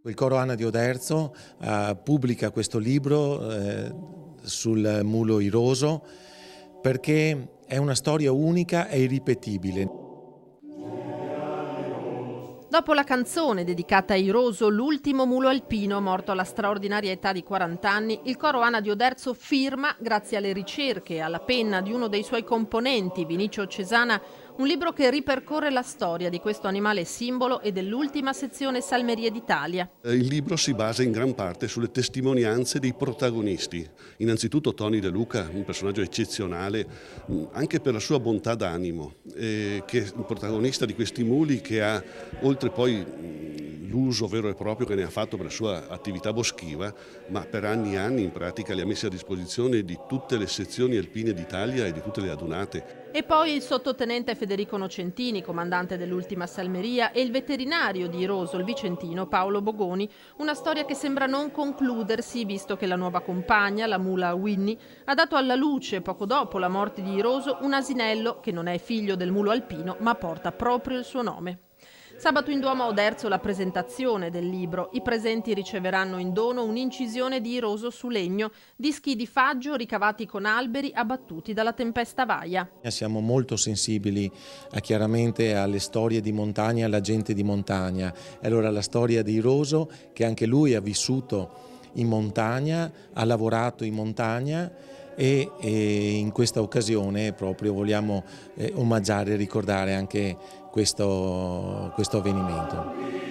Il coro Anna di Oderzo pubblica questo libro sul mulo iroso perché è una storia unica e irripetibile. Dopo la canzone dedicata a Iroso, l'ultimo mulo alpino morto alla straordinaria età di 40 anni, il coro Anna di Oderzo firma, grazie alle ricerche e alla penna di uno dei suoi componenti, Vinicio Cesana, un libro che ripercorre la storia di questo animale simbolo e dell'ultima sezione Salmerie d'Italia. Il libro si basa in gran parte sulle testimonianze dei protagonisti. Innanzitutto Tony De Luca, un personaggio eccezionale anche per la sua bontà d'animo, che è il protagonista di questi muli, che ha, oltre poi l'uso vero e proprio che ne ha fatto per la sua attività boschiva, ma per anni e anni in pratica li ha messi a disposizione di tutte le sezioni alpine d'Italia e di tutte le adunate. E poi il sottotenente Federico Nocentini, comandante dell'ultima Salmeria, e il veterinario di Iroso, il vicentino Paolo Bogoni, una storia che sembra non concludersi, visto che la nuova compagna, la mula Winnie, ha dato alla luce, poco dopo la morte di Iroso, un asinello che non è figlio del mulo alpino, ma porta proprio il suo nome. Sabato in Duomo a Oderzo la presentazione del libro. I presenti riceveranno in dono un'incisione di Iroso su legno, dischi di faggio ricavati con alberi abbattuti dalla tempesta Vaia. Siamo molto sensibili chiaramente alle storie di montagna e alla gente di montagna. E allora la storia di Iroso, che anche lui ha vissuto in montagna, ha lavorato in montagna, e in questa occasione proprio vogliamo omaggiare e ricordare anche questo avvenimento.